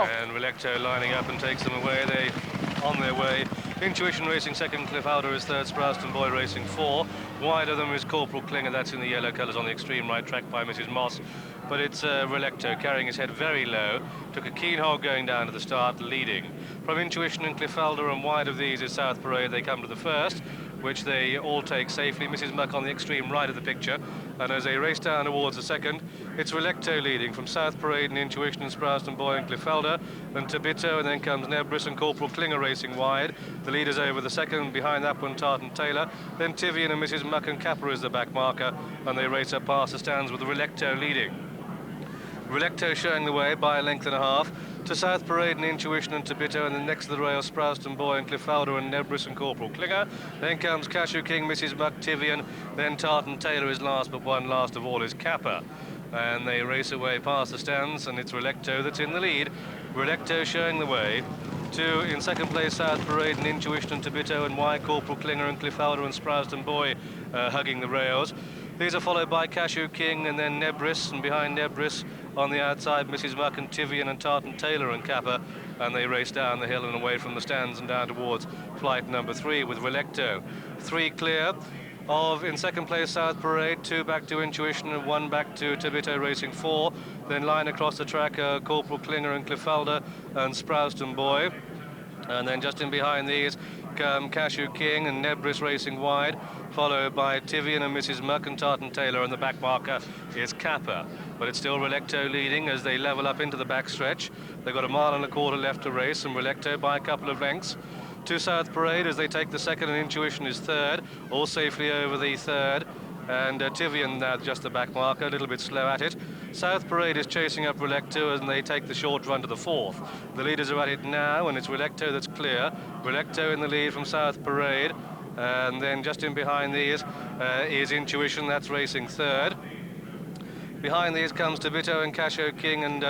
And Relekto lining up and takes them away. They on their way. Intuition racing second, Cliff Alder is third, Sprouston Boy racing four. Wide of them is Corporal Klinger, that's in the yellow colours on the extreme right, tracked by Mrs. Moss. But it's Relekto carrying his head very low. Took a keen hog going down to the start, leading. From Intuition and Cliff Alder, and wide of these is South Parade. They come to the first, which they all take safely. Mrs. Muck on the extreme right of the picture. And as they race down towards the second, it's Relekto leading from South Parade and Intuition and Sprouston Boy and Cliff Alder. Then Tabito, and then comes Nebris and Corporal Klinger racing wide. The leaders over the second, behind that one Tartan Taylor. Then Tivian and Mrs. Muck and Kappa is the back marker, and they race up past the stands with Relekto leading. Relekto showing the way by a length and a half to South Parade and Intuition and Tabito, and then next to the rail Sprouston Boy and Cliff Alder and Nebris and Corporal Klinger. Then comes Cashew King, Mrs. Muck, Tivian, then Tartan Taylor is last, but one last of all is Kappa. And they race away past the stands, and it's Relekto that's in the lead. Relekto showing the way to, in second place, South Parade and Intuition and Tabito, and wide Corporal Klinger and Cliff Alder and Sprouston Boy hugging the rails. These are followed by Cashew King and then Nebris, and behind Nebris on the outside Mrs. Muck and Tivian and Tartan Taylor and Kappa, and they race down the hill and away from the stands and down towards flight number 3 with Relekto. 3 clear of, in second place, South Parade, 2 back to Intuition and 1 back to Tabito racing 4. Then line across the track Corporal Klinger and Cliff Alder and Sprouston Boy. And then just in behind these come Cashew King and Nebris racing wide, followed by Tivian and Mrs. Muck and Tartan Taylor, and the back marker is Kappa. But it's still Relekto leading as they level up into the back stretch. They've got a mile and a quarter left to race, and Relekto by a couple of lengths to South Parade as they take the second, and Intuition is third, all safely over the third. And Tivian now just the back marker, a little bit slow at it. South Parade is chasing up Relekto and they take the short run to the fourth. The leaders are at it now, and it's Relekto that's clear. Relekto in the lead from South Parade, and then just in behind these is Intuition, that's racing third. Behind these comes Tabito and Cashew King, and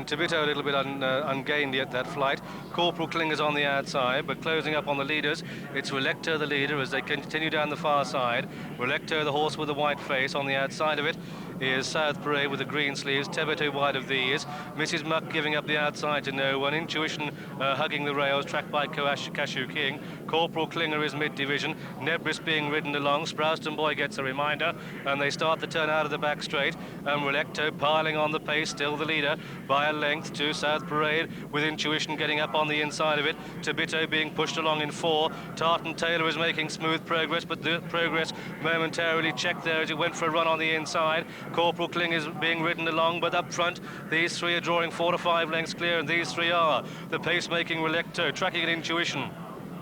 Tabito a little bit ungained yet that flight. Corporal Klinger's on the outside, but closing up on the leaders, it's Relekto the leader as they continue down the far side. Relekto, the horse with the white face, on the outside of it is South Parade with the green sleeves, Tabito wide of these. Mrs. Muck giving up the outside to no one. Intuition hugging the rails, tracked by Cashew King. Corporal Klinger is mid-division. Nebris being ridden along. Sprouston Boy gets a reminder, and they start the turn out of the back straight. And Relekto piling on the pace, still the leader by a length to South Parade, with Intuition getting up on the inside of it. Tabito being pushed along in 4. Tartan Taylor is making smooth progress, but the progress momentarily checked there as it went for a run on the inside. Corporal Kling is being ridden along, but up front these 3 are drawing 4 to 5 lengths clear, and these 3 are the pace-making Relekto, tracking at Intuition.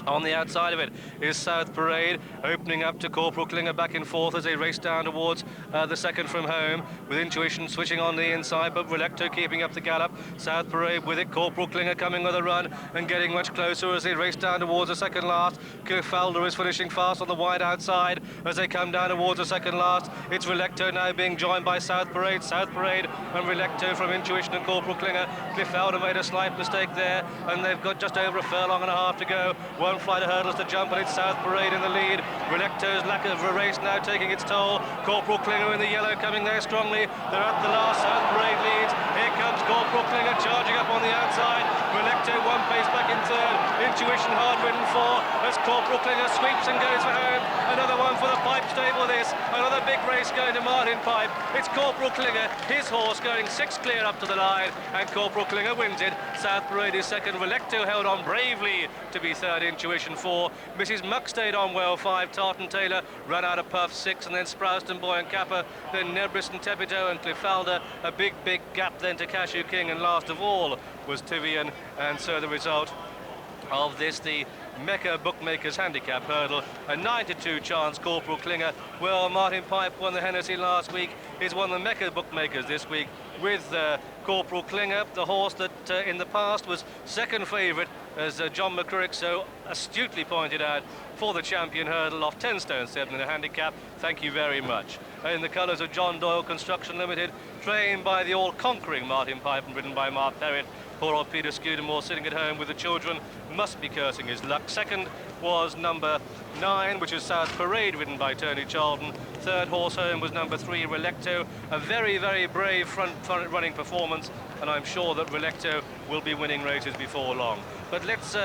On the outside of it is South Parade, opening up to Corporal Klinger back in fourth as they race down towards the second from home, with Intuition switching on the inside, but Relekto keeping up the gallop. South Parade with it, Corporal Klinger coming with a run and getting much closer as they race down towards the second last. Cliff Alder is finishing fast on the wide outside as they come down towards the second last. It's Relekto now being joined by South Parade and Relekto from Intuition and Corporal Klinger. Cliff Alder made a slight mistake there, and they've got just over a furlong and a half to go. One flight of hurdles to jump, and it's South Parade in the lead. Relekto's lack of a race now taking its toll. Corporal Klinger in the yellow coming there strongly. They're at the last. South Parade leads. Here comes Corporal Klinger charging up on the outside. Relekto 1 pace back in third. Intuition hard ridden 4 as Corporal Klinger sweeps and goes for home. Another one for the Pipe stable this. Another big race going to Martin Pipe. It's Corporal Klinger, his horse going 6 clear up to the line, and Corporal Klinger wins it. South Parade is second. Relekto held on bravely to be third. Intuition 4. Mrs. Muck stayed on well 5. Tartan Taylor ran out of puff 6, and then Sprouston Boy and Kappa, then Nebris and Tabito and Cliff Alder. A big gap then to Cashew King, and last of all was Tivian. And so the result of this, the Mecca Bookmakers handicap hurdle, a 9-2 chance. Corporal Klinger, well, Martin Pipe won the Hennessy last week, he's won the Mecca Bookmakers this week with Corporal Klinger, the horse that in the past was second favourite, as John McCurrick so astutely pointed out, for the champion hurdle off 10 stone 7 in a handicap. Thank you very much. In the colours of John Doyle Construction Limited, trained by the all-conquering Martin Pipe and ridden by Mark Perrett. Poor old Peter Scudamore sitting at home with the children must be cursing his luck. Second was number 9, which is South Parade, ridden by Tony Charlton. Third horse home was number 3, Relekto. A very, very brave front running performance, and I'm sure that Relekto will be winning races before long. But let's